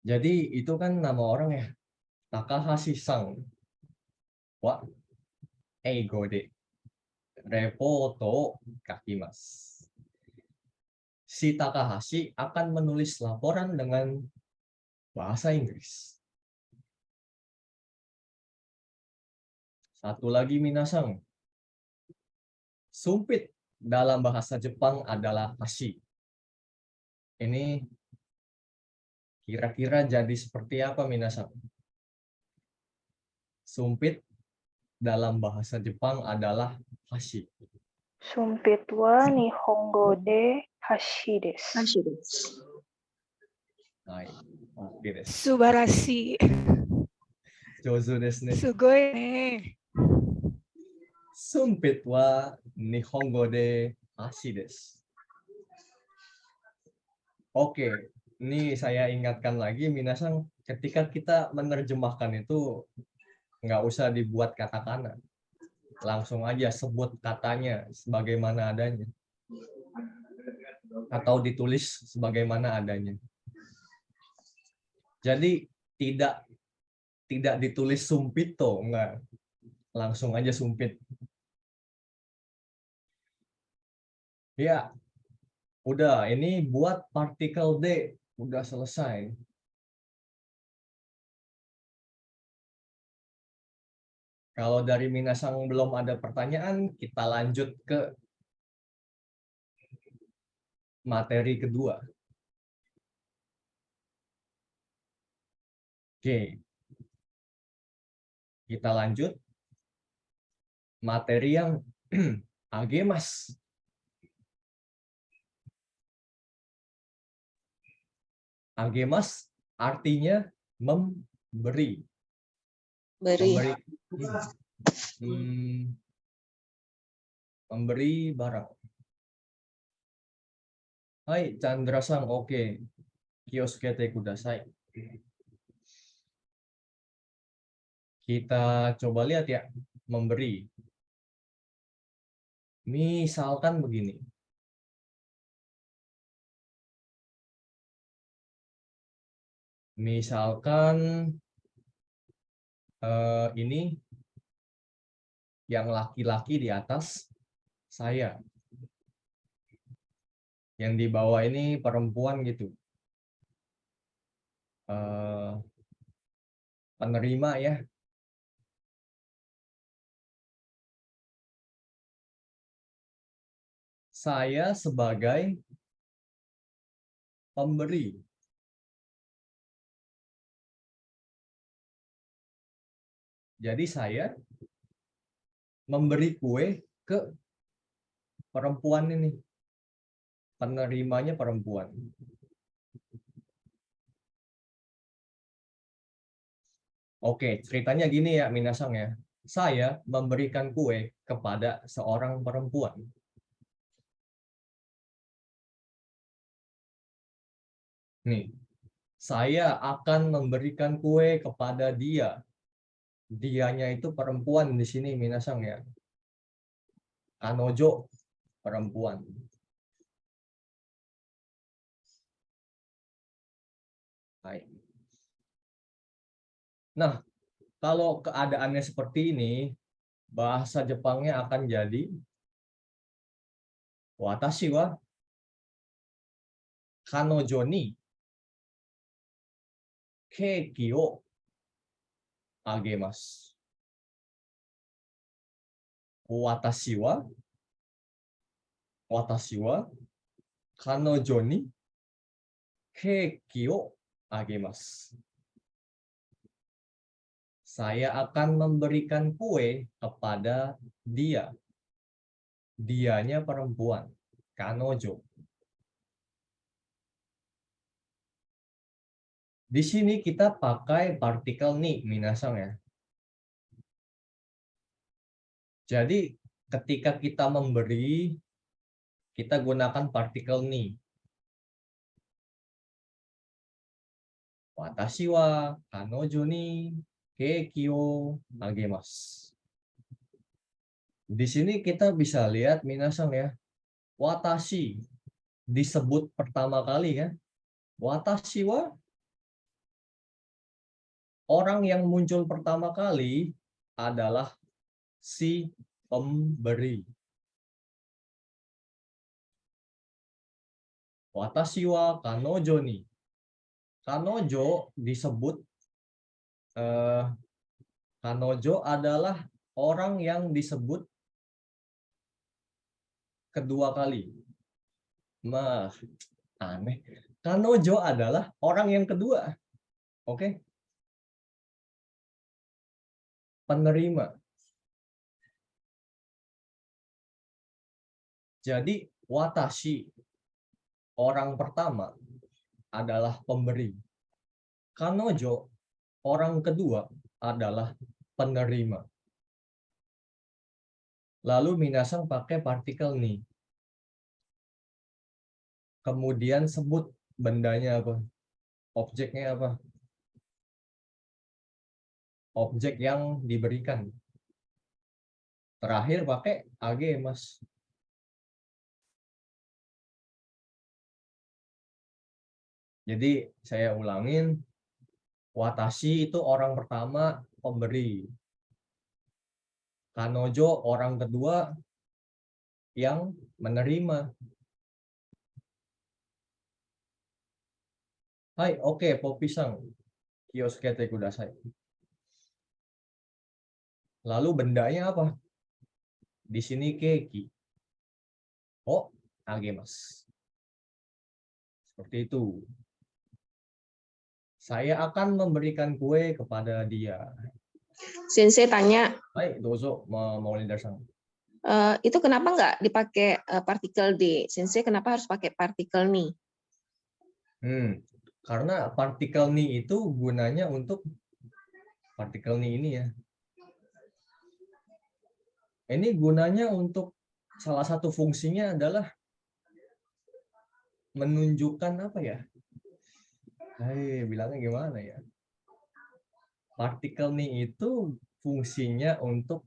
Jadi itu kan nama orang ya, Takahashi-san wa eigo de repoto kakimasu. Si Takahashi akan menulis laporan dengan bahasa Inggris. Satu lagi minasang. Sumpit dalam bahasa Jepang adalah hashi. Ini kira-kira jadi seperti apa minasang? Sumpit dalam bahasa Jepang adalah hashi. Sumpit wa Nihongo de hashi desu. 歌手です。はい。OK です。素晴らしい。上手ですね。すごいね。Sumpit wa Nihongo de hashi desu. Oke, ini saya ingatkan lagi minasang, ketika kita menerjemahkan itu nggak usah dibuat katakana. Langsung aja sebut katanya sebagaimana adanya. Atau ditulis sebagaimana adanya. Jadi tidak ditulis sumpito, enggak. Langsung aja sumpit. Ya, udah, ini buat partikel D, udah selesai. Kalau dari minasang belum ada pertanyaan, kita lanjut ke materi kedua. Oke. Kita lanjut. Materi yang agemas. Agemas artinya memberi. Memberi barang. Hai, Chandra-san, oke. Kioskete kudasai. Kita coba lihat ya, memberi. Misalkan begini. Misalkan ini yang laki-laki di atas saya. Yang di bawah ini perempuan gitu. Penerima ya. Saya sebagai pemberi. Jadi saya memberi kue ke perempuan ini. Penerimanya perempuan. Oke, ceritanya gini ya minasang ya. Saya memberikan kue kepada seorang perempuan. Nih, saya akan memberikan kue kepada dia. Dianya itu perempuan di sini minasang ya. Kanojo, perempuan. Hai. Nah, kalau keadaannya seperti ini, bahasa Jepangnya akan jadi watashi wa kanojo ni keiki o agemasu. Watashi wa kanojo ni keiki o agemasu. Saya akan memberikan kue kepada dia. Dianya perempuan, kanojo. Di sini kita pakai partikel ni, minasang ya. Jadi ketika kita memberi, kita gunakan partikel ni. Watashi wa kanojo ni keiki o agemasu. Di sini kita bisa lihat minasang ya. watashi disebut pertama kali kan? Watashi wa orang yang muncul pertama kali adalah si pemberi. Watashi wa kanojo ni. Kanojo disebut kanojo adalah orang yang disebut kedua kali. Mah, aneh. Kanojo adalah orang yang kedua. Oke? Penerima. Jadi, watashi, orang pertama, adalah pemberi. Kanojo, orang kedua, adalah penerima. Lalu minasang pakai partikel nih. Kemudian sebut bendanya apa? Objeknya apa? Objek yang diberikan. Terakhir pakai ag, Mas. Jadi saya ulangin, watashi itu orang pertama, pemberi. Kanojo orang kedua yang menerima. Hai, oke, Popisang. Kioskete kudasai. Lalu bendanya apa? Di sini keki. Oh, agemas. Seperti itu. Saya akan memberikan kue kepada dia. Sensei tanya, Hai, dozo, mau lindasan. itu kenapa nggak dipakai partikel D? Sensei kenapa harus pakai partikel ni? Karena partikel ni itu gunanya untuk partikel ni ini ya. Ini gunanya untuk salah satu fungsinya adalah menunjukkan apa ya? Bilangnya gimana ya? Partikel nih itu fungsinya untuk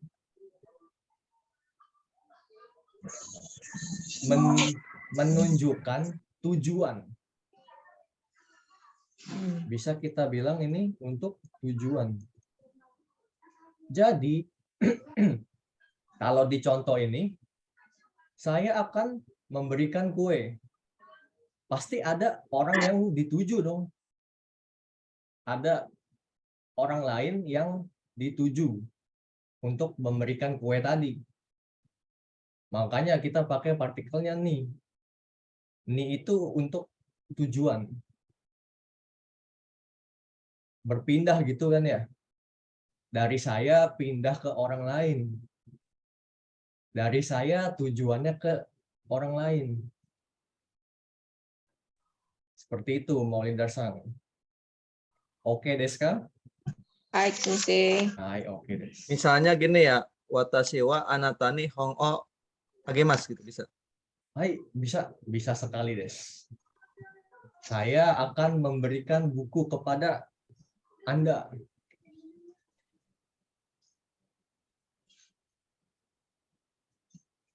menunjukkan tujuan. Bisa kita bilang ini untuk tujuan. Jadi, kalau di contoh ini, saya akan memberikan kue. Pasti ada orang yang dituju dong. Ada orang lain yang dituju untuk memberikan kue tadi. Makanya kita pakai partikelnya nih. Nih itu untuk tujuan. Berpindah gitu kan ya. Dari saya pindah ke orang lain. Dari saya tujuannya ke orang lain. Seperti itu, Maulidar-san. Oke, deska? Baik, Sensei. Hai, oke des. Misalnya gini ya, watashi wa anatani hong o agemas gitu bisa. Hai, bisa sekali des. Saya akan memberikan buku kepada Anda.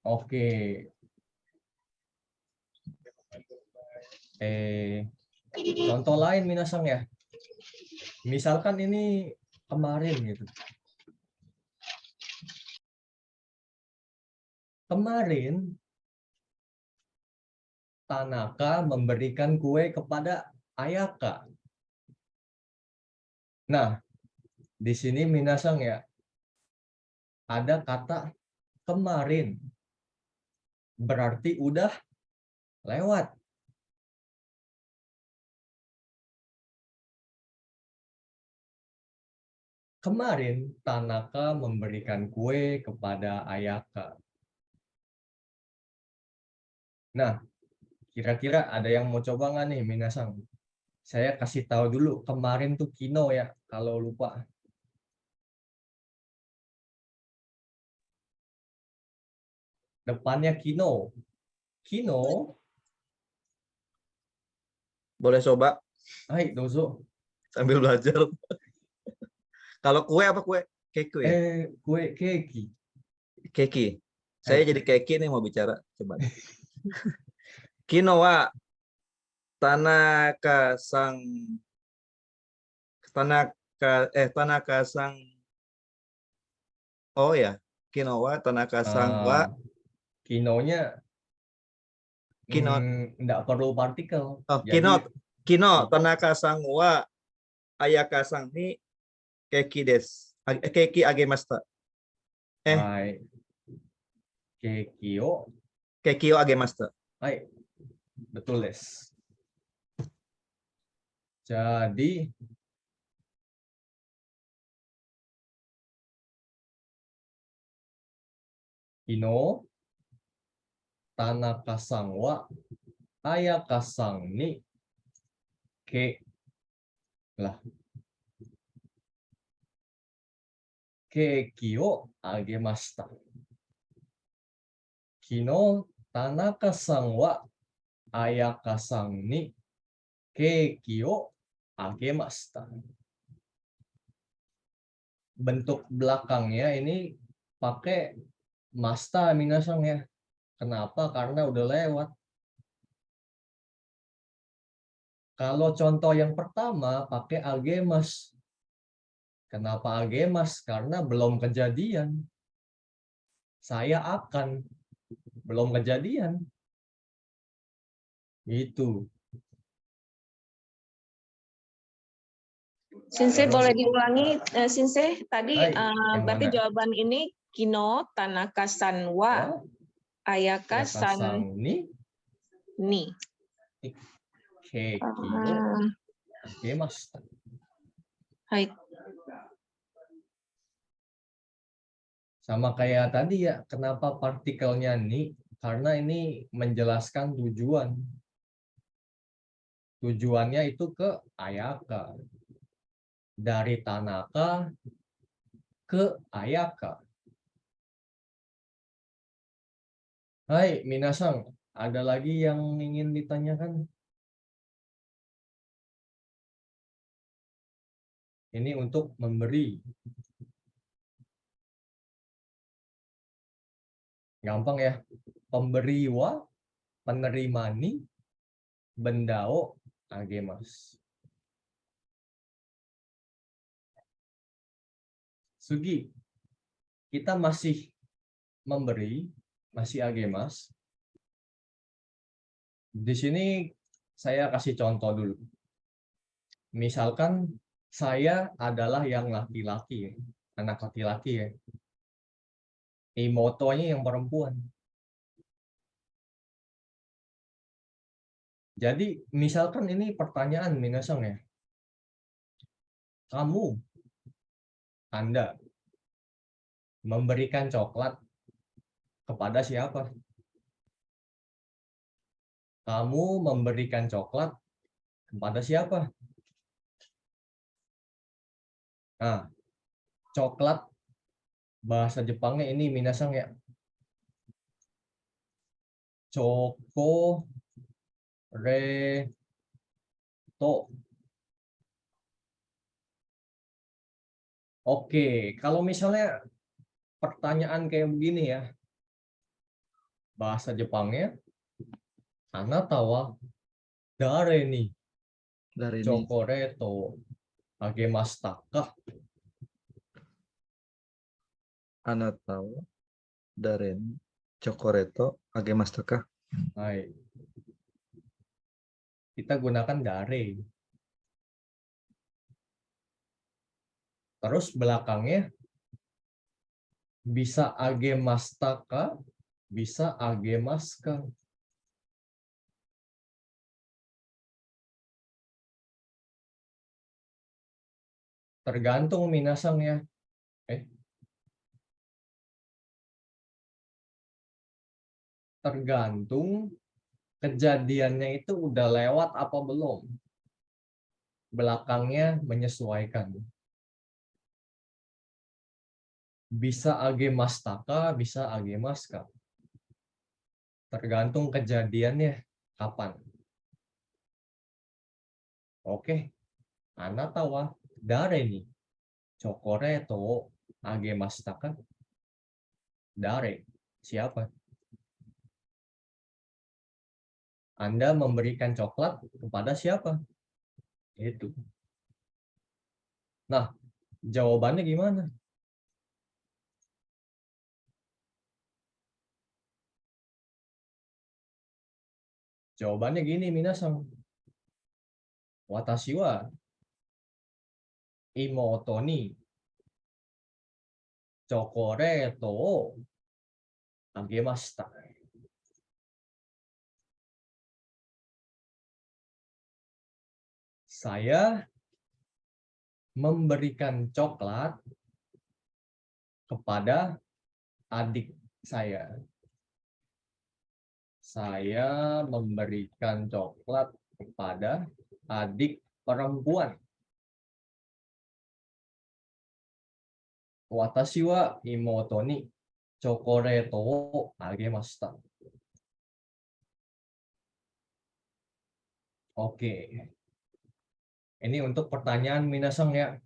Oke. Contoh lain minasang ya. Misalkan ini kemarin gitu. Kemarin Tanaka memberikan kue kepada Ayaka. Nah, di sini minasang ya. Ada kata kemarin. Berarti udah lewat. Kemarin Tanaka memberikan kue kepada Ayaka. Nah, kira-kira ada yang mau coba nggak nih, minasang? Saya kasih tahu dulu, kemarin tuh Kino ya, kalau lupa. Depannya Kino. Kino. Boleh coba Hai, dozo. sambil belajar. Kalau kue apa kue? Keku ya? Kue keki. Keki. Saya jadi keki nih mau bicara. Coba. Kino wa Tanaka sang oh ya. Kino wa Tanaka sang wa Kinonya kino nggak perlu partikel. oh Jadi kino Tanaka sang wa Ayaka sang ni keki des. Keki agemasta. hai kekio, Keki o agemasta. hai betul des. Jadi Kino Tanaka-san wa Ayaka-san ni keki o agemashita. Kino Tanaka-san wa Ayaka-san ni keki o agemashita. Bentuk belakangnya ini pakai masta minasang ya. Kenapa? Karena udah lewat. Kalau contoh yang pertama pakai agemas. Kenapa agemas? Karena belum kejadian. Saya akan. Belum kejadian. Itu. Sensei boleh diulangi, Sensei tadi Hai, yang berarti mana? jawaban ini Kino Tanaka-san wa Ayaka-san Ayaka-san ni ni. keki o Ah, agemashita. hai. Sama kayak tadi ya, kenapa partikelnya ni? Karena ini menjelaskan tujuan. Tujuannya itu ke Ayaka. Dari Tanaka ke Ayaka. Hai, minasang, ada lagi yang ingin ditanyakan? Ini untuk memberi. Gampang ya. Pemberi wa, penerima ni, bendao agemas. Sugi, kita masih memberi, masih agemas. Di sini saya kasih contoh dulu. Misalkan saya adalah yang laki-laki, anak laki-laki ya. Imotonya yang perempuan. Jadi misalkan ini pertanyaan minasang ya. Kamu, Anda, memberikan coklat kepada siapa? Kamu memberikan coklat kepada siapa? Nah, coklat bahasa Jepangnya ini minasang ya. Choko re to. Oke, kalau misalnya pertanyaan kayak begini ya. Bahasa Jepangnya anata wa dare ni Dari ini chokore to agemashita ka? anata wa dari chokoreto agemasta ka? Hai. Kita gunakan dare. Terus belakangnya bisa agemashita ka, bisa agemaska. Tergantung minasang ya. Tergantung kejadiannya itu udah lewat apa belum. Belakangnya menyesuaikan. Bisa agemashita ka, bisa agemaska. Tergantung kejadiannya kapan. Oke. Anata wa dare ni chokore to agemashita ka? Dare. Siapa? Anda memberikan coklat kepada siapa? Itu. Nah, jawabannya gimana? Jawabannya gini, minasan. Watashi wa imoto ni chokoreto o agemashita. Saya memberikan coklat kepada adik saya. Saya memberikan coklat kepada adik perempuan. Watashi wa imoto ni chokoreto o agemashita. Oke. Ini untuk pertanyaan minasan ya.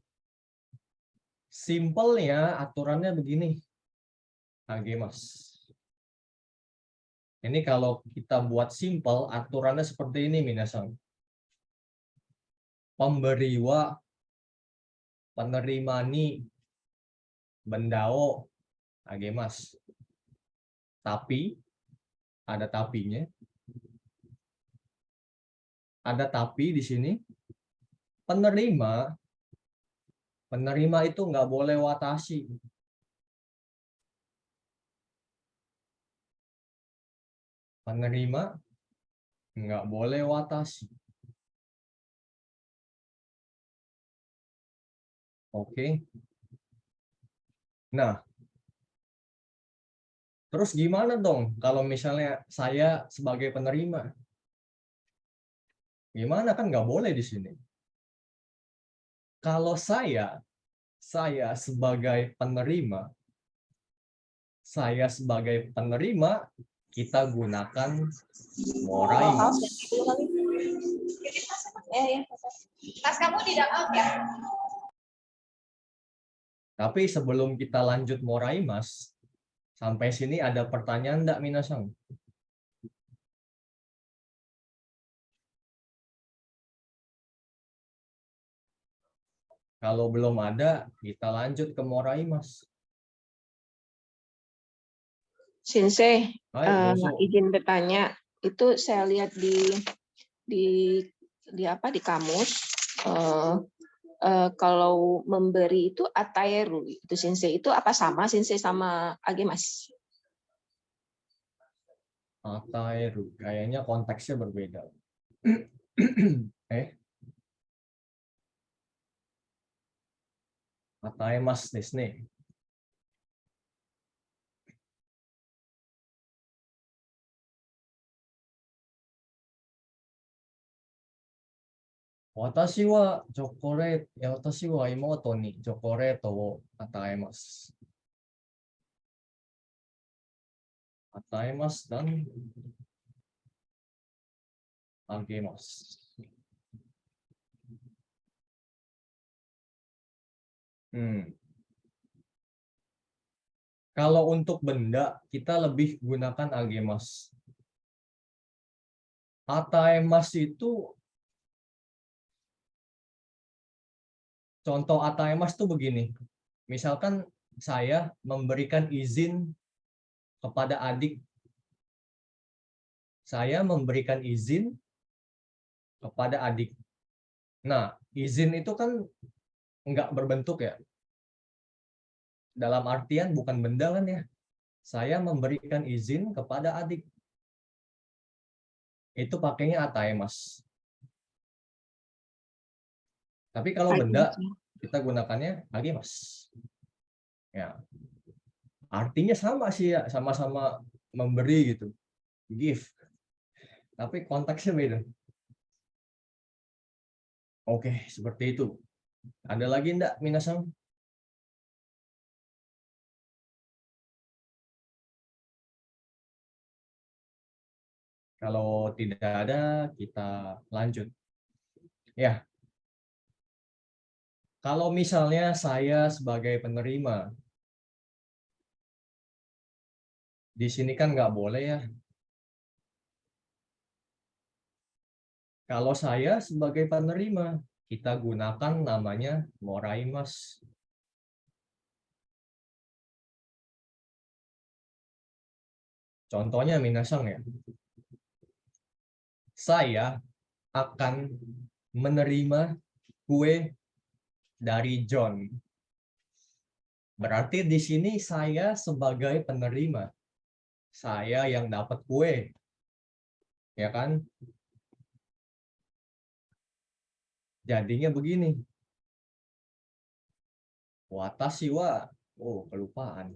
Simpelnya aturannya begini. Agemas. Ini kalau kita buat simpel, aturannya seperti ini minasan. Pemberi wa, penerima ni, bendao, agemas. Tapi, ada tapinya. Ada tapi di sini. Penerima itu nggak boleh watashi. Penerima nggak boleh watashi. Oke. Nah, terus gimana dong kalau misalnya saya sebagai penerima? Gimana, kan nggak boleh di sini. Kalau saya sebagai penerima, kita gunakan moraimas. Tas kamu tidak out ya? Tapi sebelum kita lanjut moraimas, sampai sini ada pertanyaan enggak minasan? Kalau belum ada, kita lanjut ke moraimas. Sensei, Ayo, Boso. izin bertanya, itu saya lihat di kamus, kalau memberi itu ataeru itu Sensei, itu apa sama Sensei sama agemas? Ataeru, kayaknya konteksnya berbeda. Ataemas desu ne. Watashi wa imoto ni chokoreto wo ataemasu. Ataemasu dan agemasu. Kalau untuk benda, kita lebih gunakan agemas. Ataemas itu, contoh ataemas itu begini. Misalkan saya memberikan izin kepada adik. Saya memberikan izin kepada adik. Nah, izin itu kan nggak berbentuk ya. Dalam artian bukan benda kan ya. Saya memberikan izin kepada adik. Itu pakainya ataemas. Tapi kalau benda, kita gunakannya agemas. Ya. Artinya sama sih ya, sama-sama memberi gitu. Give. Tapi konteksnya beda. Oke, seperti itu. Ada lagi enggak, minasan? Kalau tidak ada, kita lanjut. Ya. Kalau misalnya saya sebagai penerima, di sini kan nggak boleh ya. Kalau saya sebagai penerima, kita gunakan namanya moraimasu. Contohnya minasang ya. Saya akan menerima kue dari John. Berarti di sini saya sebagai penerima. Saya yang dapat kue. Ya kan? Jadinya begini. Watashi wa, kelupaan.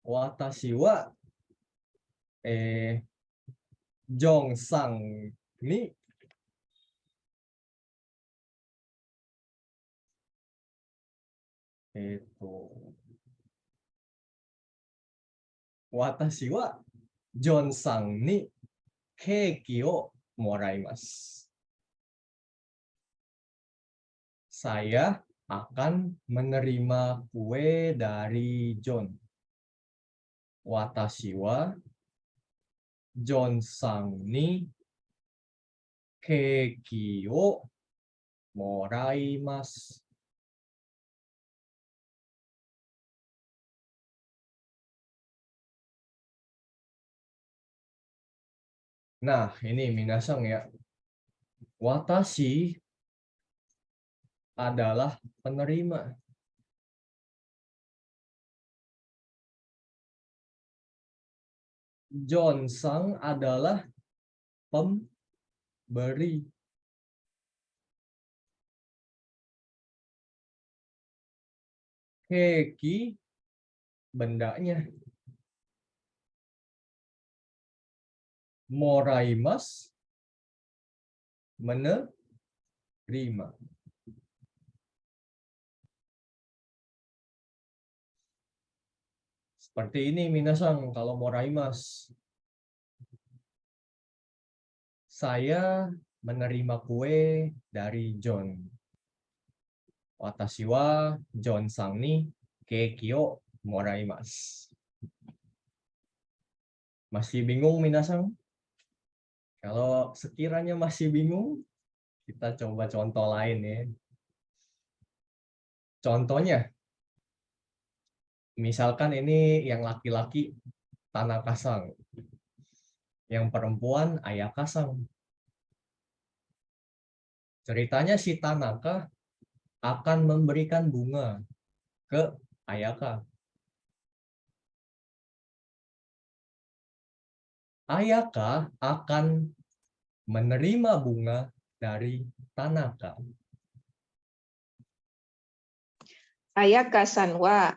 Watashi wa Jong-sang ni Watashi wa Jon-sang ni keiki o moraimasu. Saya akan menerima kue dari John. Watashi wa Jon-sang ni keiki o moraimasu. Nah, ini minasang ya. Watashi adalah penerima. Jon-sang adalah pemberi. Keiki bendanya. Moraimasu menerima. Seperti ini minasang kalau moraimasu. Saya menerima kue dari John. Watashi wa Jon-sang ni keiki o moraimasu. Masih bingung minasang? Kalau sekiranya masih bingung, kita coba contoh lain ya. Contohnya, misalkan ini yang laki-laki Tanaka-san, yang perempuan Ayaka-san. Ceritanya si Tanaka akan memberikan bunga ke Ayaka. Ayaka akan menerima bunga dari Tanaka. Ayaka-san wa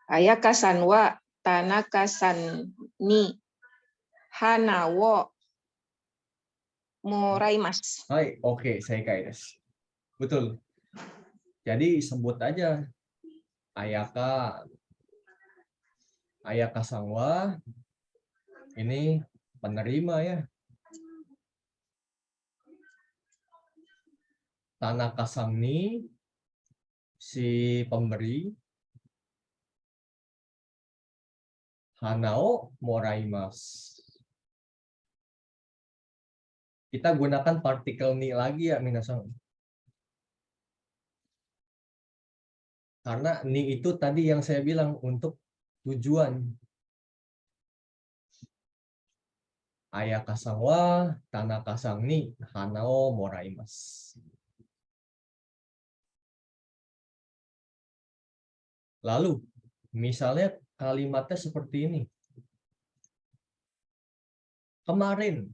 Ayaka-san wa Tanaka-san ni hana wo moraimasu. Hai, oke, saya kaides. Betul. Jadi sebut aja Ayaka-san wa ini penerima ya. Tanaka-san ni si pemberi. Hanao moraimasu. Kita gunakan partikel ni lagi ya minasang. Karena ni itu tadi yang saya bilang untuk tujuan. Ayaka-san wa Tanaka-san ni hanao moraimasu. Lalu, misalnya kalimatnya seperti ini. Kemarin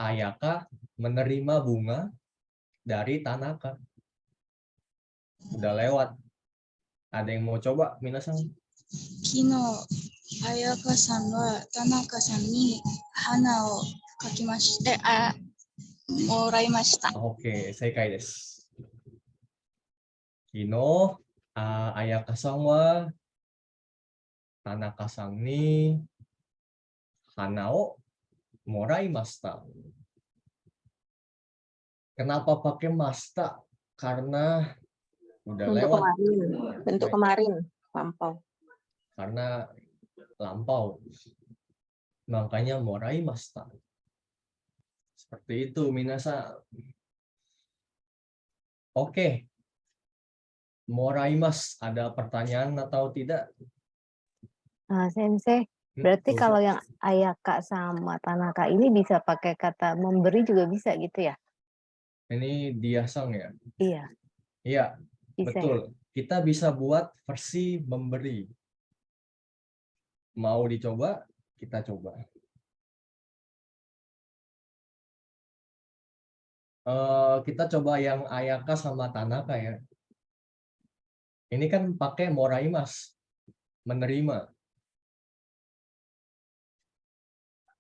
Ayaka menerima bunga dari Tanaka. Udah lewat. Ada yang mau coba, minasang? Kino Ayaka-san wa Tanaka-san ni hana o kakimashita. Moraimashita. Oke, seikai desu. Kino Ayaka-san wa Tanaka-san ni hana o moraimashita. Kenapa pakai masta? Karena udah Untuk lewat. kemarin, bentuk Baik. kemarin, lampau. karena lampau. Makanya moraimashita. Seperti itu minasan. Oke. Moraimas, ada pertanyaan atau tidak? Sensei, berarti Dosa. kalau yang Ayaka sama Tanaka ini bisa pakai kata memberi juga bisa gitu ya? Ini diasang ya? Iya, Iya, bisa ya? betul. Kita bisa buat versi memberi. Mau dicoba? Kita coba. Kita coba yang Ayaka sama Tanaka ya. Ini kan pakai moraimas, menerima.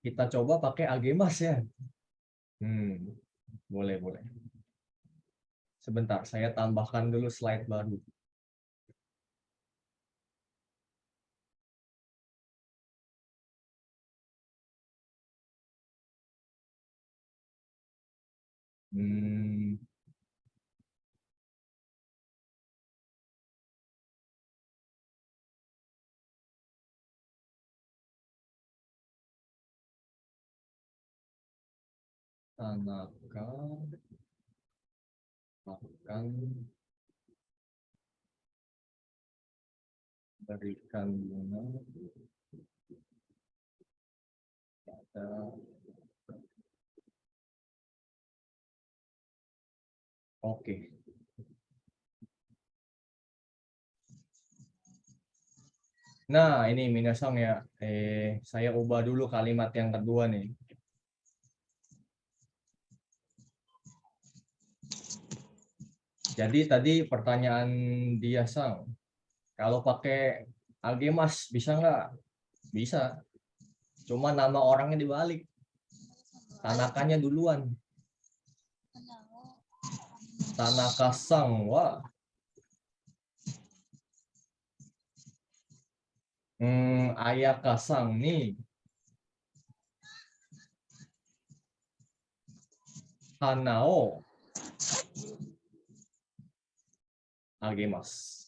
Kita coba pakai agemas ya. Boleh, boleh. Sebentar, saya tambahkan dulu slide baru. Tanaka akan berikan bunga pada oke. Nah, ini minasang ya. Saya ubah dulu kalimat yang kedua nih. Jadi tadi pertanyaan dia sang, kalau pakai agemas bisa nggak? Bisa. Cuma nama orangnya dibalik. Tanakanya duluan. Tanaka sang wa Ayaka sang nih hanao agemas.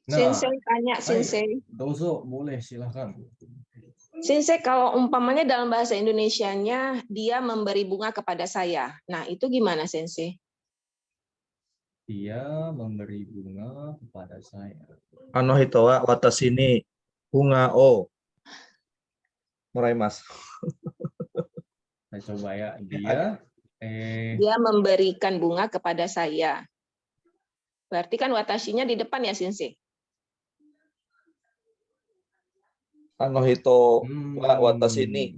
Sensei tanya, Sensei. Dozo, boleh silahkan. Sensei, kalau umpamanya dalam bahasa Indonesianya dia memberi bunga kepada saya. Nah, itu gimana, Sensei? Dia memberi bunga kepada saya. Hito wa watashi ni bunga o moraimasu. Saya coba ya. Dia memberikan bunga kepada saya. Berarti kan watashinya di depan ya, Sensei? Hito wa watashi ni.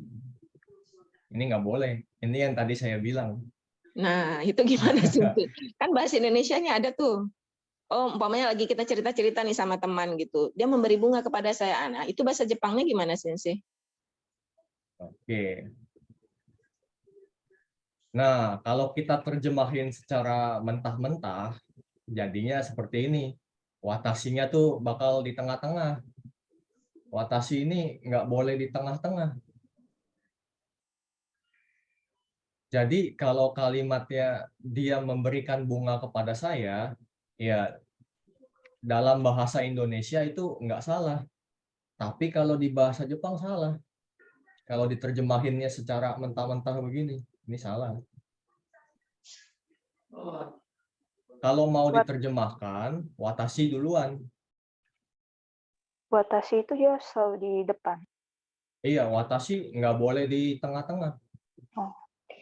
Ini nggak boleh. Ini yang tadi saya bilang. Nah, itu gimana, Sensei? Kan bahasa Indonesianya ada tuh. Oh, umpamanya lagi kita cerita-cerita nih sama teman gitu. Dia memberi bunga kepada saya. Nah, itu bahasa Jepangnya gimana, Sensei? Oke. Nah, kalau kita terjemahin secara mentah-mentah, jadinya seperti ini. Watashinya tuh bakal di tengah-tengah. Watashi ini nggak boleh di tengah-tengah. Jadi kalau kalimatnya dia memberikan bunga kepada saya, ya dalam bahasa Indonesia itu nggak salah. Tapi kalau di bahasa Jepang salah. Kalau diterjemahinnya secara mentah-mentah begini, ini salah. Kalau mau diterjemahkan, watashi duluan. Watashi itu dia selalu di depan. Iya, watashi nggak boleh di tengah-tengah. Oh.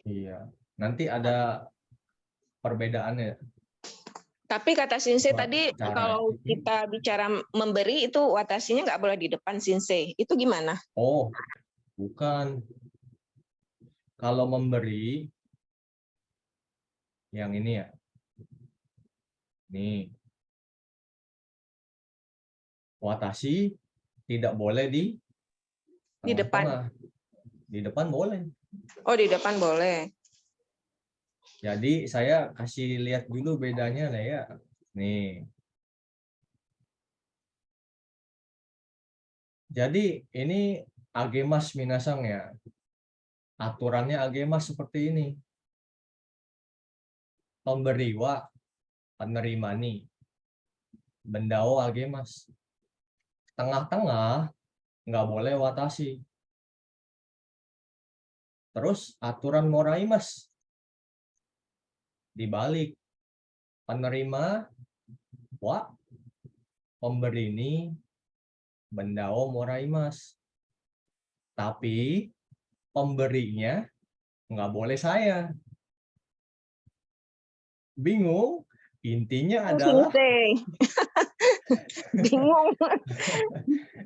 Iya, nanti ada perbedaannya. Tapi kata Sensei Wah, tadi cara. kalau kita bicara memberi itu watashinya nggak boleh di depan, Sensei. Itu gimana? Oh, bukan. Kalau memberi, yang ini ya. Nih. Watashi tidak boleh di depan. tengah-tengah. Di depan boleh. Oh, di depan boleh. Jadi saya kasih lihat dulu bedanya lah ya. Nih. Jadi ini agemas minasang ya. Aturannya agemas seperti ini. Pemberi wa, penerima nih. bendao algemas. Tengah-tengah nggak boleh watashi. Terus aturan moraimas dibalik. Penerima wa, pemberi ini bendao moraimas. Tapi pemberinya nggak boleh saya. Bingung? Intinya adalah Sensei. Bingung.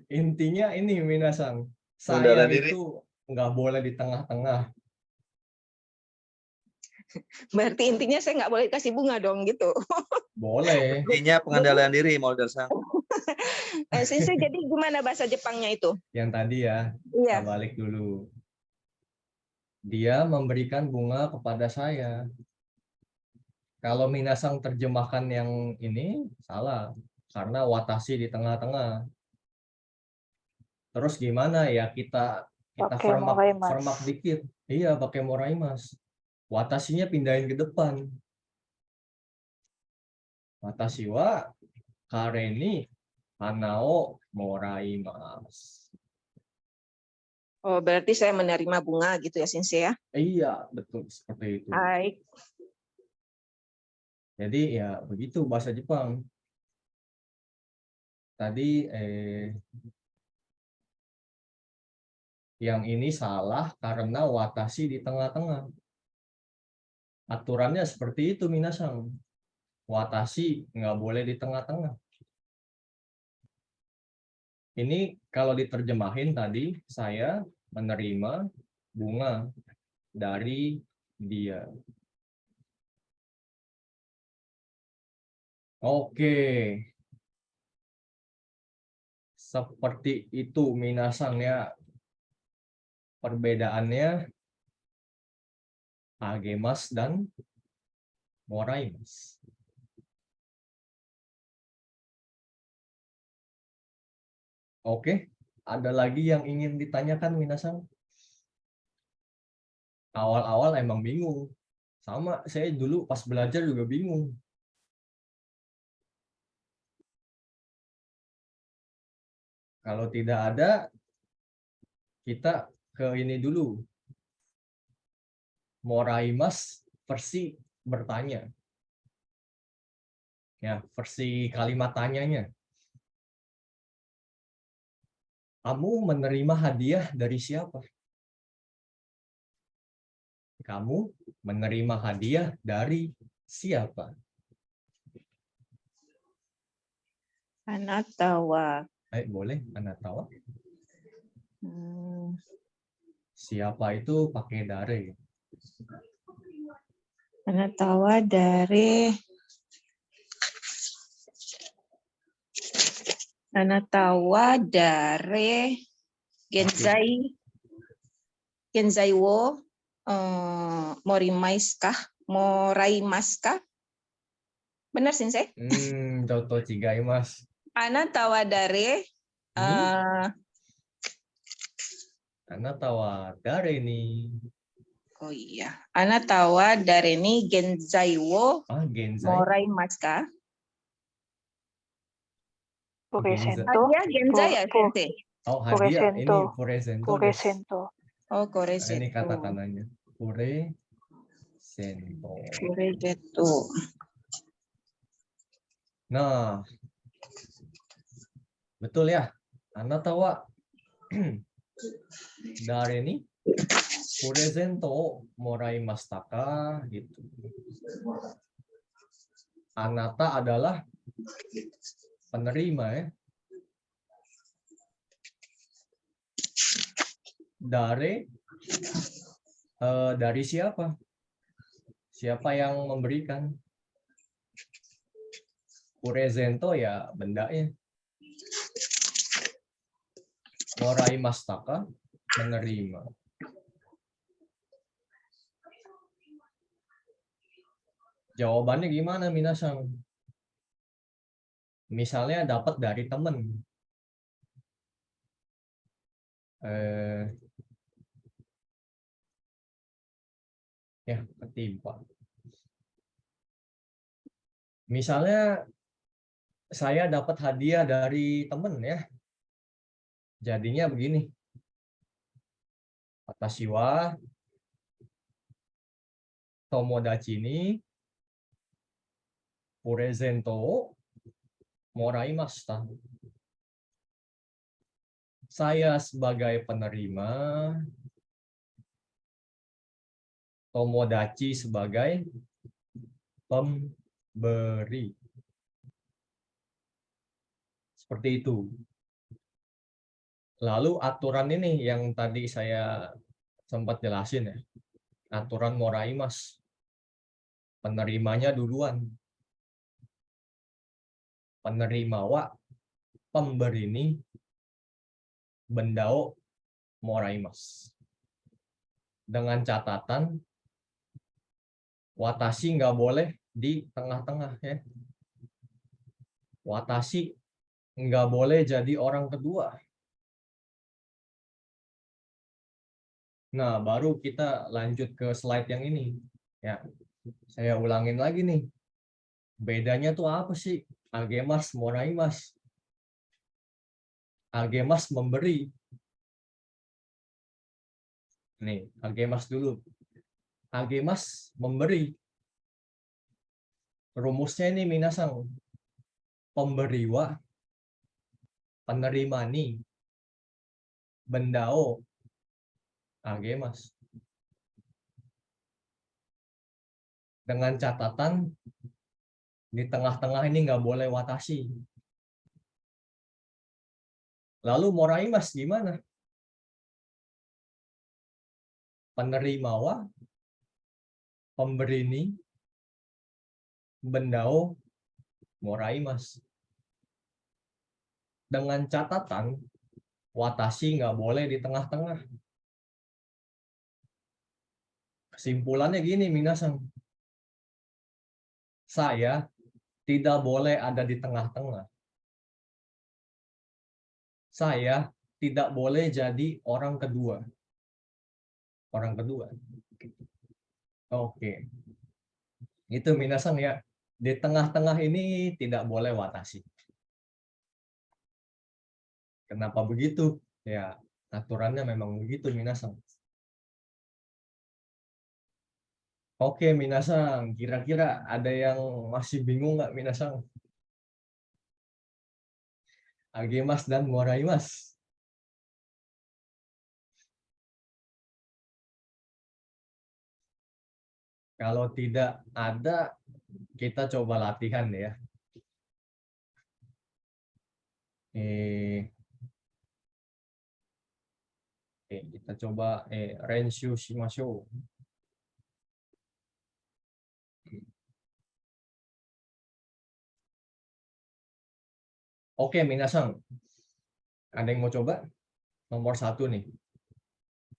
intinya ini minasan. Pengendalian Saya diri. itu nggak boleh di tengah-tengah. Berarti intinya saya nggak boleh kasih bunga dong gitu. Boleh. Intinya pengendalian diri, Molder-san. Sensei, jadi gimana bahasa Jepangnya itu? Yang tadi ya, Iya. kita balik dulu. Dia memberikan bunga kepada saya. Kalau minasang terjemahkan yang ini salah. Karena watashi di tengah-tengah. Terus gimana ya kita Pakai moraimas. format dikit. Iya, pakai moraimas. Watashinya pindahin ke depan. Watashi wa kare ni hanao moraimasu. Oh, berarti saya menerima bunga gitu ya, Sensei ya? Iya, betul seperti itu. Baik. Jadi ya begitu bahasa Jepang. Tadi yang ini salah karena watashi di tengah-tengah. Aturannya seperti itu minasang. Watashi nggak boleh di tengah-tengah. Ini kalau diterjemahin tadi, saya menerima bunga dari dia. Oke. Seperti itu minasang ya. Perbedaannya agemas dan moraimas. Oke, ada lagi yang ingin ditanyakan minasang? Awal-awal emang bingung. Sama, saya dulu pas belajar juga bingung. Kalau tidak ada, kita ke ini dulu. Moraimas versi bertanya. Ya, versi kalimat tanyanya. Kamu menerima hadiah dari siapa? Kamu menerima hadiah dari siapa? Anatawa. Boleh, Anatawa. Hmm. Siapa itu pakai dare. Anatawa dari Genzai wo moraimasu ka? Benar, Sensei? Toto chigaimasu. Anatawa dari Anatawa dare ni? oh iya. Anatawa dari ni genzai wo Genzai. moraimasu ka? Puresento. Hadiah genzai ya, Sensei? Oh, hadiah ini Puresento. puresento. Puresento. Oh, Ini koresento. kata-katanya. Puresento. Puresento. Nah, betul ya. Anatawa dare ni puresento moraimashita ka? Gitu. Anata adalah penerima ya. Dari siapa? Siapa yang memberikan? Puresento ya bendanya. Moraimashita ka? Menerima. Jawabannya gimana minasang? Misalnya dapat dari teman. Ya, ketimpa. Misalnya saya dapat hadiah dari temen ya. Jadinya begini. Watashi wa tomodachi ni purezento o moraimashita. Saya sebagai penerima, tomodachi sebagai pemberi. Seperti itu. Lalu aturan ini yang tadi saya sempat jelasin ya. Aturan moraimas. Penerimanya duluan. Penerima wa pemberi ini bendao moraimas. Dengan catatan watashi nggak boleh di tengah-tengah ya. Watashi nggak boleh jadi orang kedua. Nah, baru kita lanjut ke slide yang ini. Ya, saya ulangin lagi nih. Bedanya tuh apa sih? Agemas, moraimas. Agemas memberi. Nih, agemas dulu. Agemas memberi. Rumusnya ini minasang. Pemberi wa penerima ni bendao agemas. Dengan catatan di tengah-tengah ini nggak boleh watashi. Lalu moraimas gimana? Penerima wa pemberi ni bendao moraimas. Dengan catatan watashi nggak boleh di tengah-tengah. Kesimpulannya gini, minasang. Saya tidak boleh ada di tengah-tengah. Saya tidak boleh jadi orang kedua. Orang kedua. Oke. Itu minasang ya. Di tengah-tengah ini tidak boleh watashi. Kenapa begitu? Ya, aturannya memang begitu, minasang. Oke, minasang. Kira-kira ada yang masih bingung nggak, minasang? Agemas dan moraimas. Kalau tidak ada, kita coba latihan ya. Kita coba renshu shimashou. Oke, minasang. Ada yang mau coba? Nomor 1 nih.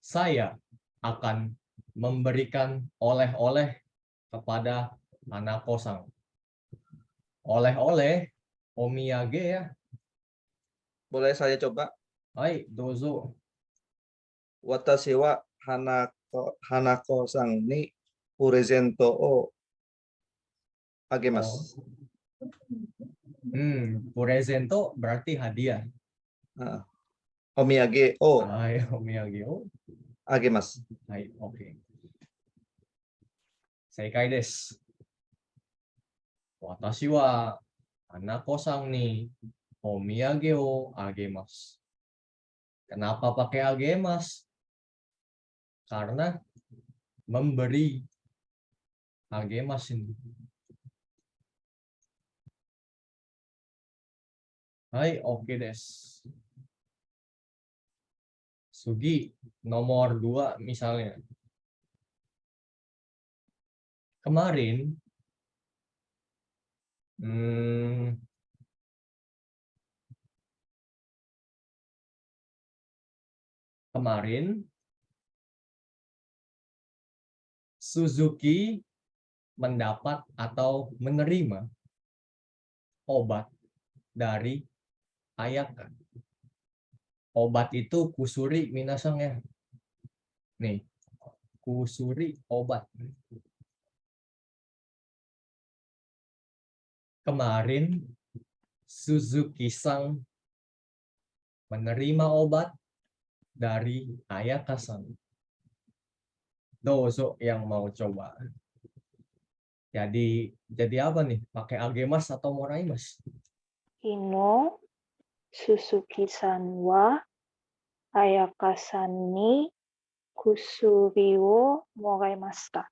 Saya akan memberikan oleh-oleh kepada Hanako-san. Oleh-oleh, omiyage ya. Boleh saya coba? Hai, dozo. Watashi wa Hanako-san ni purezento o agemasu. Purezento berarti hadiah. Omiyage o Hai, omiyage o agemasu. hai, oke. Seikai desu. Watashi wa Hanako-san ni omiyage o agemasu. Kenapa pakai agemas? Karena memberi. Agemas ini. Hai, oke desu. Sugi, nomor 2 misalnya. Kemarin, Suzuki mendapat atau menerima obat dari Ayaka. Obat itu kusuri minasang ya. Nih, kusuri obat. Kemarin Suzuki-san menerima obat dari Ayaka-san. Dozo yang mau coba. Jadi apa nih? Pakai agemas atau moraimas? Kino Suzuki-san wa Ayaka-san ni kusuri wo moraimashita.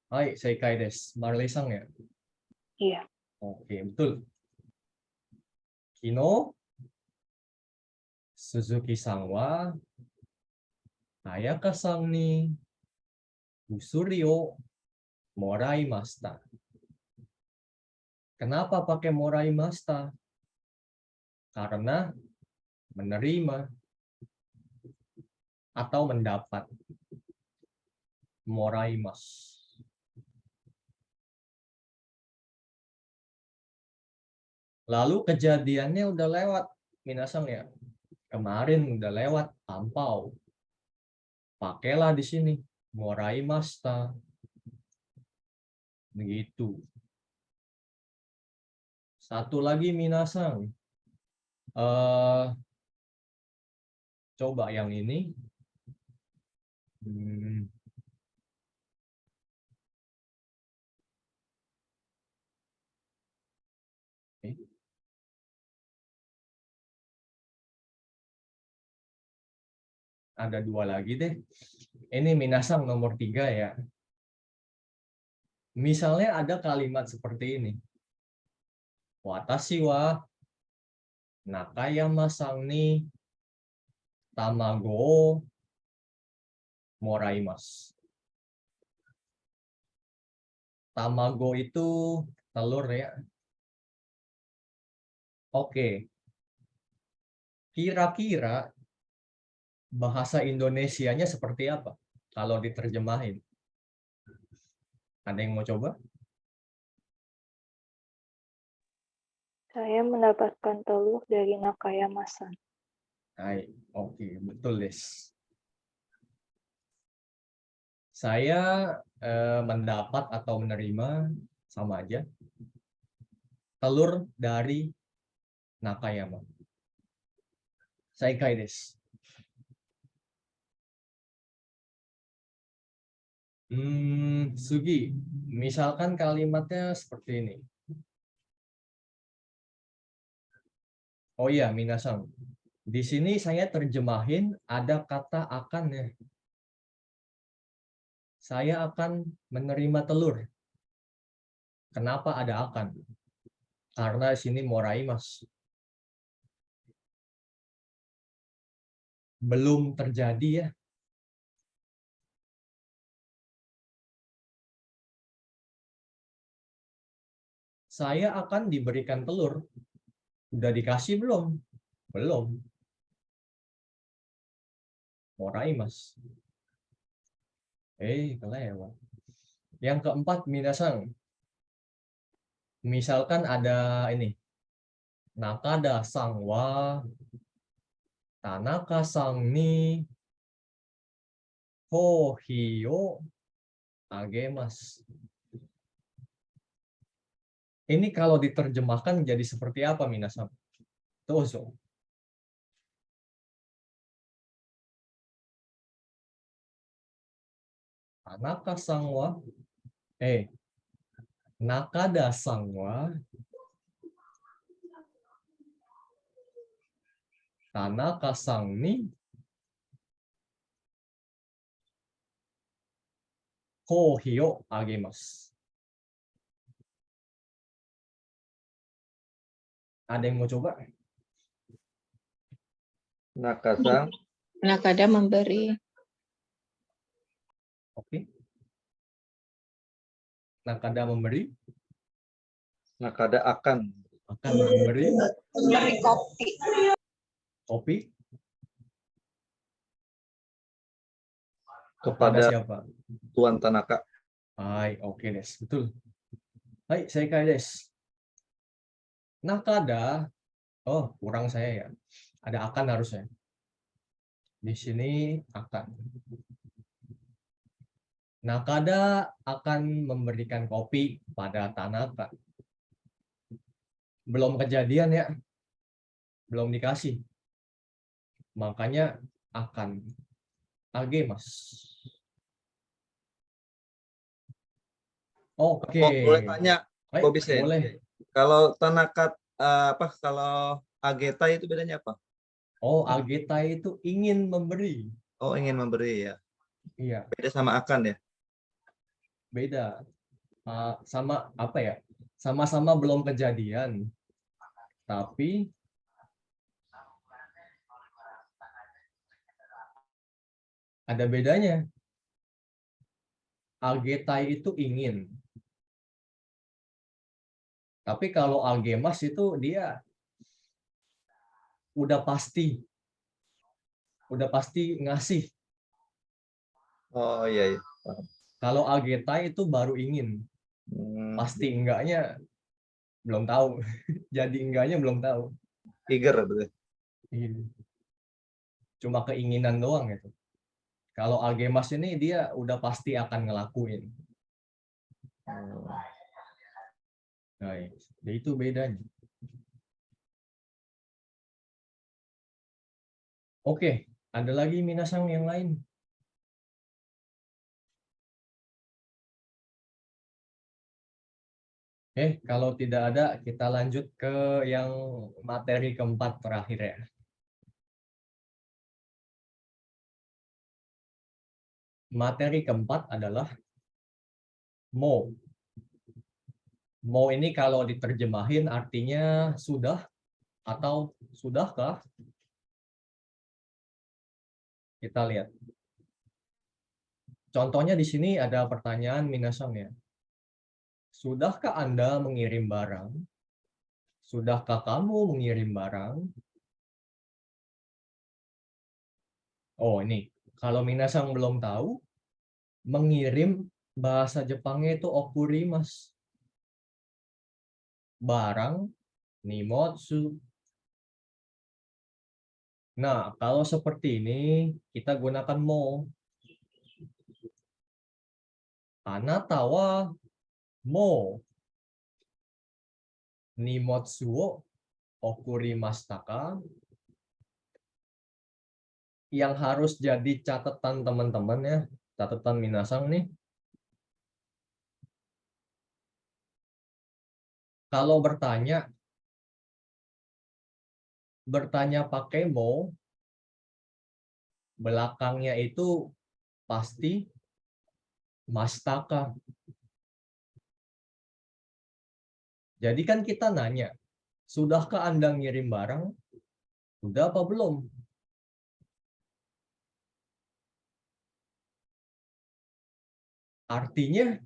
Hai, seikai desu. Marley-san ya? Iya. Oke, betul. Kino Suzuki-san wa Ayaka-san ni kusuri wo moraimashita. Kenapa pakai moraimashita? Karena menerima atau mendapat. Moraimas. Lalu kejadiannya udah lewat, minasang ya. Kemarin udah lewat, lampau. Pakailah di sini, moraimashita. Begitu. Satu lagi minasang. Coba yang ini. Ada dua lagi deh. Ini minasang nomor 3 ya. Misalnya ada kalimat seperti ini. Watashi wa Nakayama-san ni tamago o moraimasu. Tamago itu telur ya. Oke. Kira-kira bahasa Indonesianya seperti apa kalau diterjemahin? Ada yang mau coba? Saya mendapatkan telur dari Nakayama-san. Hai, oke, betul des. Saya mendapat atau menerima sama aja. Telur dari Nakayama. Seikai desu. Sugi, misalkan kalimatnya seperti ini. Oh iya, minasang. Di sini saya terjemahin ada kata akan ya. Saya akan menerima telur. Kenapa ada akan? Karena di sini moraimas. Belum terjadi ya. Saya akan diberikan telur. Udah dikasih belum? Belum. Moraimas. Kelewat. Yang keempat, minasang. Misalkan ada ini. Nakada sang wa Tanaka sang ni kohi o agemasu. Ini kalau diterjemahkan jadi seperti apa, minasang? Dozo. Tanaka sang wa Nakada sang wa Tanaka sang ni kohi o agemasu. Ada yang mau coba? Nakasang, Nakada memberi. Oke. Nakada memberi, nakada akan. memberi Memberi kopi. kopi Kepada siapa? Tuan Tanaka. Hai, oke des, betul. Hai, saya kai des. Nakada, kurang saya ya. Ada akan harusnya. Di sini akan. Nakada akan memberikan kopi pada Tanaka. belum kejadian ya, belum dikasih. Makanya akan. Mas. Oke. Boleh tanya, Baik, Bobisen. boleh. Kalau Tanaka kalau Ageta itu bedanya apa? Oh, ageta itu ingin memberi. Oh, ingin memberi ya. Iya, Beda sama akan ya. beda. Sama apa ya? Sama-sama belum kejadian. Tapi ada bedanya. Algetai itu ingin. Tapi kalau algemas itu dia udah pasti ngasih. Oh iya, iya. Kalau algetai itu baru ingin. Pasti enggaknya belum tahu. Jadi enggaknya belum tahu. Eager betul. Cuma keinginan doang gitu. Kalau algemas ini dia udah pasti akan ngelakuin. Nah, itu bedanya. Oke, ada lagi minasang yang lain? Kalau tidak ada, kita lanjut ke yang materi keempat terakhir ya. Materi keempat adalah mo. Mo ini kalau diterjemahin artinya sudah atau sudahkah? Kita lihat. Contohnya di sini ada pertanyaan minasang ya. Sudahkah Anda mengirim barang? Sudahkah kamu mengirim barang? Oh, ini. Kalau minasang belum tahu, mengirim bahasa Jepangnya itu okurimasu. Barang, nimotsu. Nah, kalau seperti ini, kita gunakan mo. Anata wa mo nimotsu wo okurimashita ka? Yang harus jadi catatan teman-teman ya, catatan minasang nih. Kalau bertanya pakai mo, belakangnya itu pasti mastaka. Jadi kan kita nanya, sudahkah Anda ngirim barang? Udah apa belum? Artinya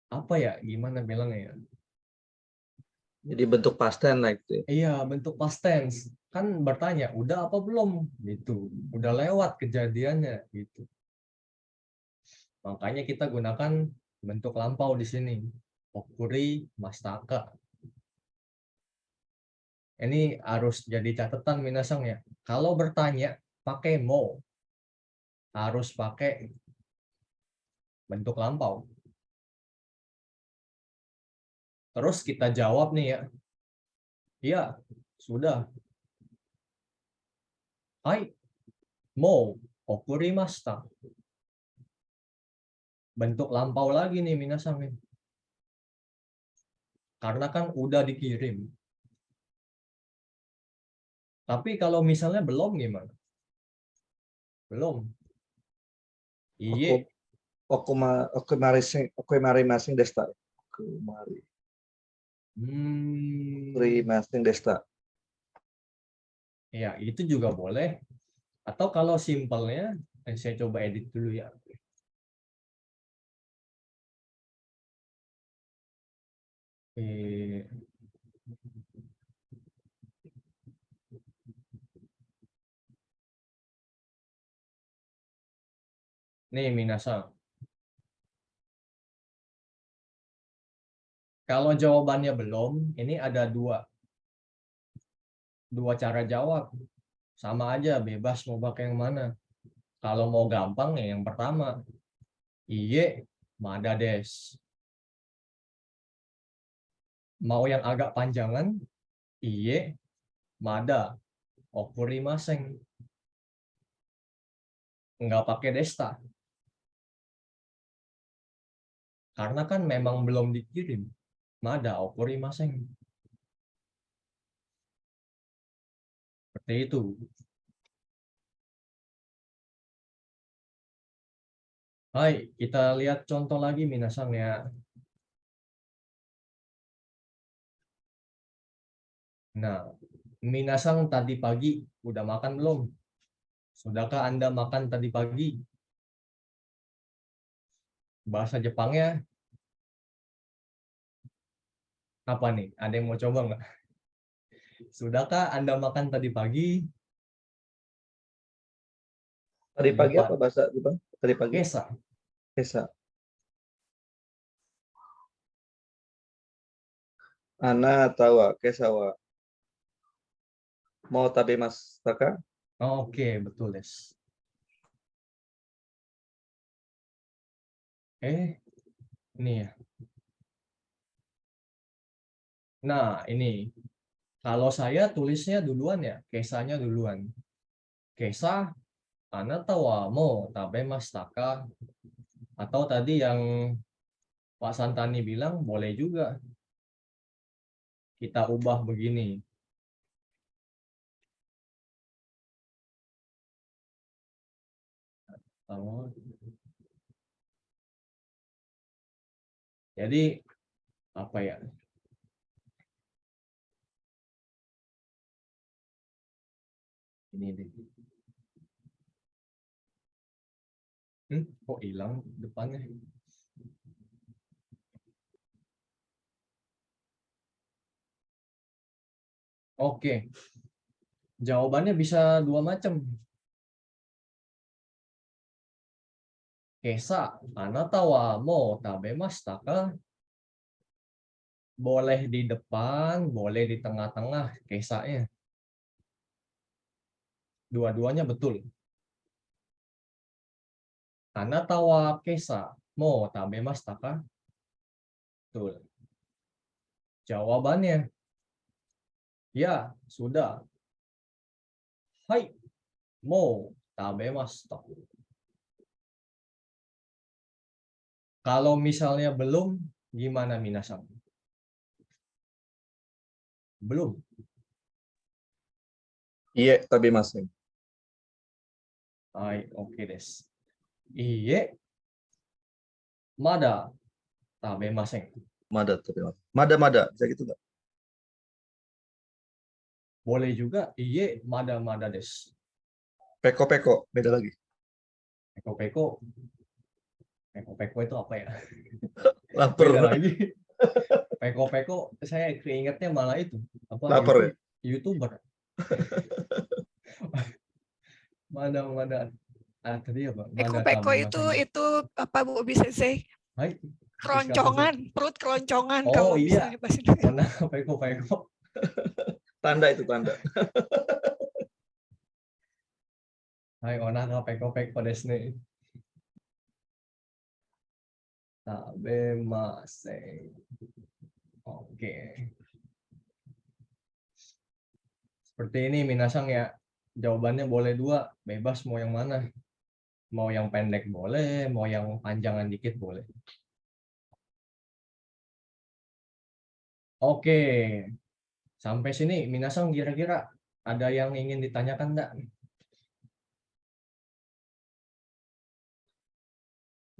apa ya? Gimana bilangnya ya? Jadi bentuk past tense lah itu. Iya, bentuk past tense. Kan bertanya, udah apa belum? Gitu. Udah lewat kejadiannya gitu. Makanya kita gunakan bentuk lampau di sini. Okuri mastaka. Ini harus jadi catatan minasang ya. Kalau bertanya pakai mo, harus pakai bentuk lampau. Terus kita jawab nih ya. Iya, sudah. Hai, mo okurimashita. Bentuk lampau lagi nih minasang nih. Karena kan udah dikirim. Tapi kalau misalnya belum gimana? Belum. Iya. Okumari desta. Okumari desta. Ya, itu juga boleh. Atau kalau simpelnya, saya coba edit dulu ya. Nih, minasang. Kalau jawabannya belum, ini ada dua cara jawab. Sama aja, bebas mau pakai yang mana. Kalau mau gampang ya yang pertama. Iye, mada des. Mau yang agak panjangan, iye, mada, okurimasen. Nggak pakai desta. Karena kan memang belum dikirim. Mada, okurimasen. Seperti itu. Hai, kita lihat contoh lagi minasan ya. Nah, minasan tadi pagi udah makan belum? Sudahkah Anda makan tadi pagi? Bahasa Jepangnya apa nih? Ada yang mau coba nggak? Sudahkah Anda makan tadi pagi? Tadi Di pagi depan. apa bahasa Jepang? Tadi pagi. Kesa. Kesa. Ana tawa kesawa. Mau tabemasu ka? Oke, betul des. Ini ya. Nah, ini. Kalau saya tulisnya duluan ya, kesanya duluan. Kesa, anata wa mo tabemasu ka? Atau tadi yang Pak Santani bilang boleh juga. Kita ubah begini. Jadi apa ya? Ini deh. Kok hilang depannya? Oke. Jawabannya bisa dua macam. Kesa, anata wa mo tabemasu ka? Boleh di depan, boleh di tengah-tengah kesanya. Dua-duanya betul. Anata wa kesa mo tabemasu ka? Betul. Jawabannya, ya, sudah. Hai, mo tabemasu. Kalau misalnya belum, gimana minasan? Belum. Iye tabemasu. Hai, oke des. Iye, mada tabemasen. Mada tabemasu. Mada bisa gitu nggak? Boleh juga, iye, mada des. Peko beda lagi. Peko itu apa ya? Lapar. Beda lagi. Peko, saya keingetnya malah itu. Apa Lapar ya? YouTuber. Mada. Tadi apa? Mada Peko itu apa Bu bisa sih? Hai. Keroncongan, perut keroncongan Oh kalau iya. misalnya bahasa Indonesia. Mana peko. Tanda itu tanda. Hai, onaka peko desu ne. Tabemasen. Oke. Seperti ini minasang ya. Jawabannya boleh dua, bebas mau yang mana. Mau yang pendek boleh, mau yang panjangan dikit boleh. Oke. Sampai sini minasang kira-kira ada yang ingin ditanyakan enggak?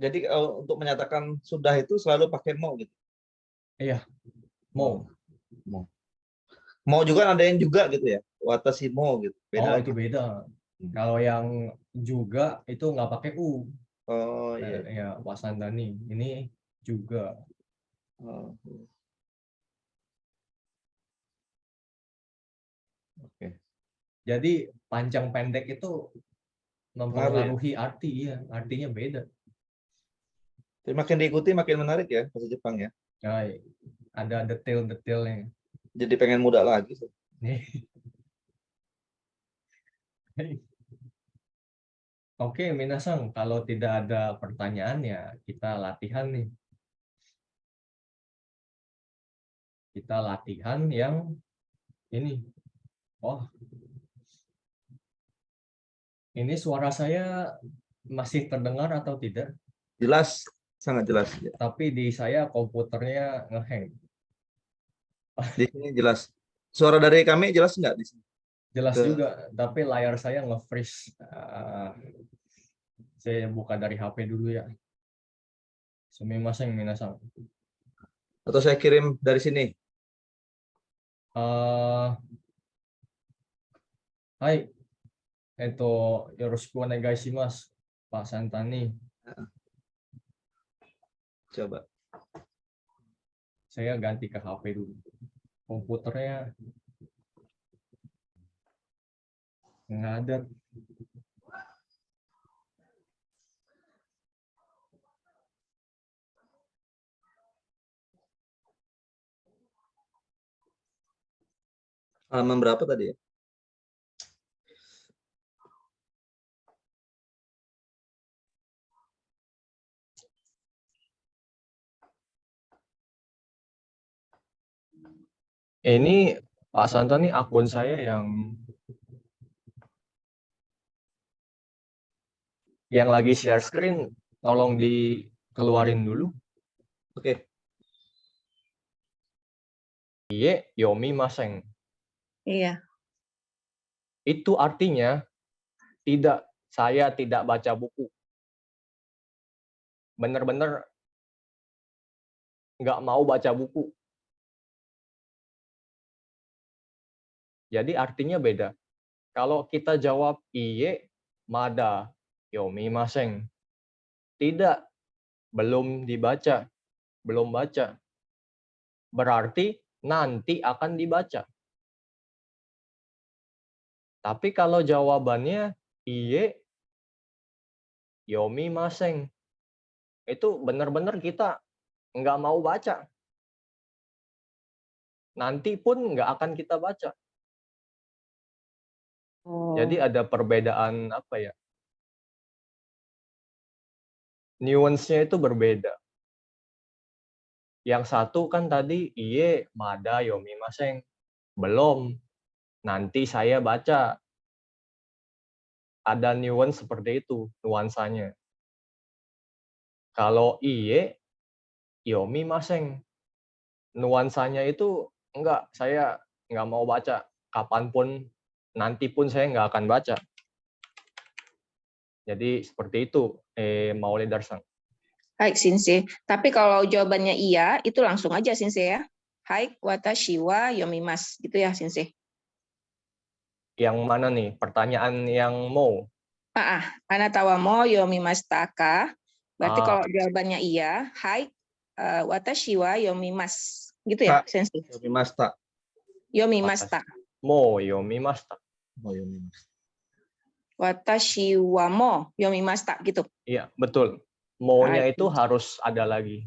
Jadi untuk menyatakan sudah itu selalu pakai mau gitu. Iya. Mau. Mau juga ada yang juga gitu ya. Watashi mau gitu. Beda Itu lagi. beda. Kalau yang juga itu nggak pakai u. Oh iya. Ya, wasandani. Ini juga. Oh. Oke. Jadi panjang pendek itu mempengaruhi arti ya. Artinya beda. Jadi makin diikuti makin menarik ya bahasa Jepang ya. Nah, ada detail-detailnya. Jadi pengen muda lagi. Nih. Oke, minasang, kalau tidak ada pertanyaan ya kita latihan nih. kita latihan yang ini. Oh, ini suara saya masih terdengar atau tidak? Jelas, sangat jelas. Ya. Tapi di saya komputernya ngehang. Di sini jelas. Suara dari kami jelas nggak di sini? Jelas Ke- juga, tapi layar saya nge-freeze. Saya buka dari HP dulu ya. Sumimasen minasan. Atau saya kirim dari sini? Hai, yoroshiku onegai shimasu, Pak Santani. Coba. Saya ganti ke HP dulu. Komputernya nggak ada. Halaman berapa tadi ya? Ini Pak Santani akun saya yang lagi share screen, tolong dikeluarin dulu. Oke. Iye yomimasen. Iya. Itu artinya saya tidak baca buku. Benar-benar nggak mau baca buku. Jadi artinya beda. Kalau kita jawab iye, mada, yomimasen. Tidak, belum dibaca, belum baca. Berarti nanti akan dibaca. Tapi kalau jawabannya iye, yomimasen. Itu benar-benar kita nggak mau baca. Nanti pun nggak akan kita baca. Jadi ada perbedaan apa ya? Nuance-nya itu berbeda. Yang satu kan tadi iye, mada, yomimasen. Belum. Nanti saya baca. Ada nuance seperti itu, nuansanya. Kalau iye, yomimasen. Nuansanya itu enggak, saya nggak mau baca. Kapanpun, nanti pun saya nggak akan baca. Jadi seperti itu, Maulid-san. Baik, Sensei. Tapi kalau jawabannya iya, itu langsung aja, Sensei ya. Hai, watashi wa yomimasu. Gitu ya, Sensei. Yang mana nih? Pertanyaan yang mau. Anata wa mo yomimashita ka? Berarti Ah. kalau jawabannya iya, hai, watashi wa yomimasu. Gitu ya, Sensei? Yomimashita. Yomimashita. Mo yomimashita. Oh, yomimashita. Watashi wa mo yomimashita. Gitu. Iya, betul. Mo-nya itu harus ada lagi.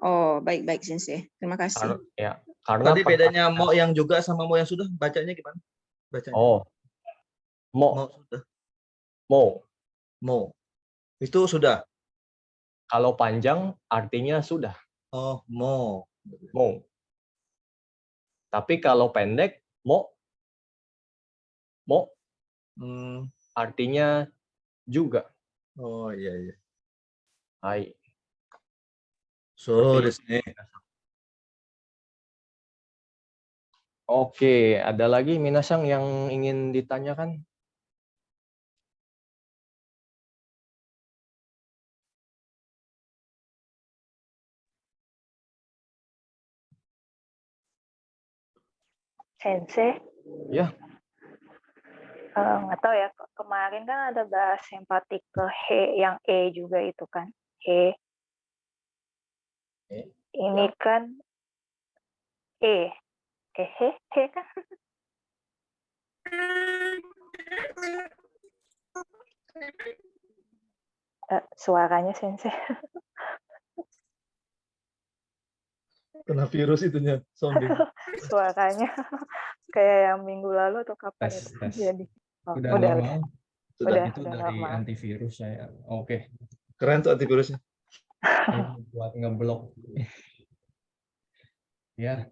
Oh, baik-baik, Sensei. Terima kasih. Karena Tadi bedanya mo yang juga sama mo yang sudah, bacanya gimana? Bacanya. Oh, mo. Mo sudah. Mo. Itu sudah. Kalau panjang artinya sudah. Oh, mo. Mo. Tapi kalau pendek, mo. Mo. Artinya juga. Oh, iya, iya. Hai. So, desu ne. Oke, ada lagi Minasang yang ingin ditanyakan? Sensei, Ya. nggak tahu ya, kemarin kan ada bahas yang partikel he, yang e juga itu kan, he. Ini kan he kan. Suaranya Sensei. Kena virus itunya, sounding. Suaranya kayak yang minggu lalu atau kapan Tes, itu. tes. Jadi, Udah normal. Sudah. Itu udah dari normal. antivirus saya. Oke. Keren tuh antivirusnya. Ini buat ngeblok. Ya.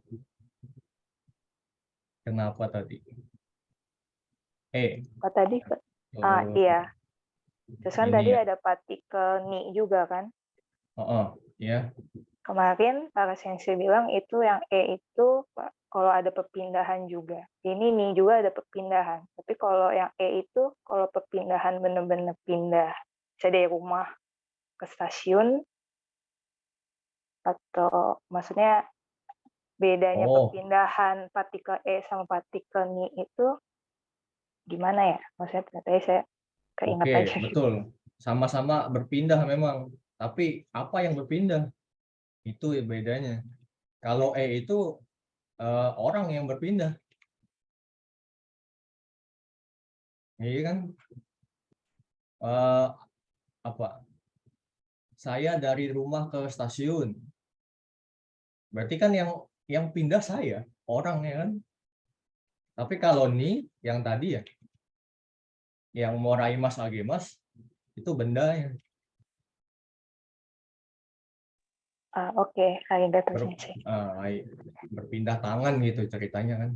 Kenapa tadi? Apa tadi? Iya. Terus kan Ini tadi ya. ada partikel ni juga kan. Ya. Kemarin para sensei bilang itu yang itu kalau ada perpindahan juga. Ini ni juga ada perpindahan. Tapi kalau yang itu kalau perpindahan benar-benar pindah, bisa dari rumah ke stasiun, atau maksudnya bedanya perpindahan partikel sama partikel ni itu gimana ya? Maksudnya tadi saya keinget Oke, aja. betul. Sama-sama berpindah memang. Tapi apa yang berpindah? Itu bedanya. Kalau itu orang yang berpindah. Iya kan? Apa? Saya dari rumah ke stasiun. Berarti kan yang pindah saya, orang ya kan? Tapi kalau nih yang tadi ya, yang moraimas agemas itu bendanya. Oke, arigatou sensei. Berpindah tangan gitu ceritanya kan.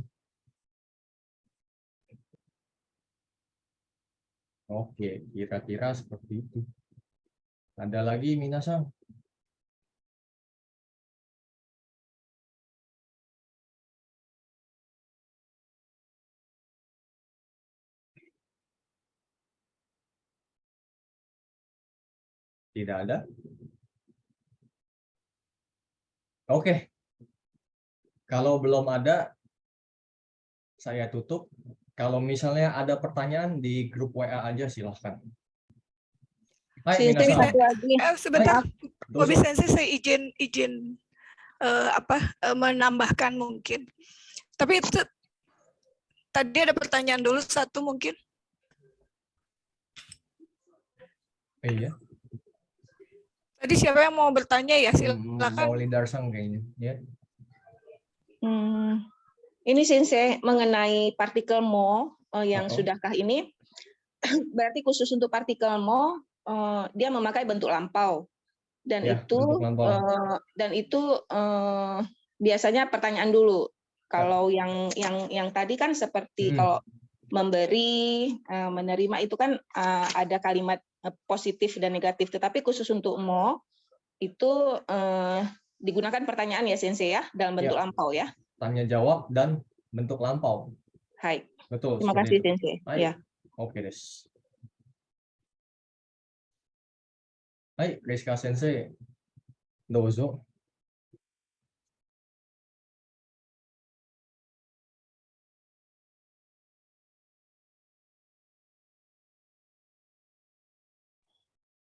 Oke, kira-kira seperti itu. Ada lagi minasan? Tidak ada? Oke. Kalau belum ada, saya tutup. Kalau misalnya ada pertanyaan di grup WA aja silahkan. Hai, Sensei, minasan. satu lagi. Sebentar, Bobi Dozo. Sensei, saya izin menambahkan mungkin. Tapi itu tadi ada pertanyaan dulu satu mungkin. Iya. Tadi siapa yang mau bertanya ya? Silakan. Mauli Darsang kayaknya. Ya. Ini Sensei mengenai partikel mo yang Oh. sudahkah ini berarti khusus untuk partikel mo dia memakai bentuk lampau dan Ya, itu bentuk lampau. Biasanya pertanyaan dulu. Kalau yang tadi kan seperti kalau memberi, menerima itu kan ada kalimat positif dan negatif, tetapi khusus untuk mo itu digunakan pertanyaan ya Sensei ya dalam bentuk lampau ya. Tanya jawab dan bentuk lampau. Hai. Betul. Terima kasih itu. Sensei. Ya. Oke, des. Hai, Rizka Sensei. Dozo.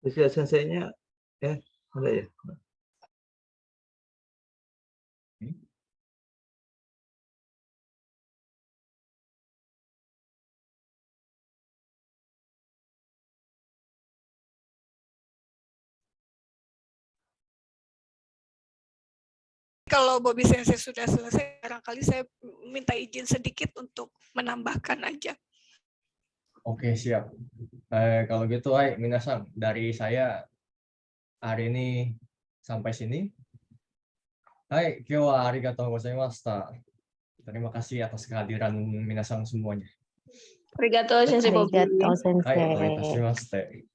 Rizka senseinya ada ya? Kalau Bobi Sensei sudah selesai, barangkali saya minta izin sedikit untuk menambahkan aja. Oke, siap. Kalau gitu, hai, minasan. Dari saya hari ini sampai sini. Hai, kyo wa arigatou gozaimashita. Terima kasih atas kehadiran minasan semuanya. Arigatou Sensei Bobi. Arigatou Sensei. Hai, oitashimashite.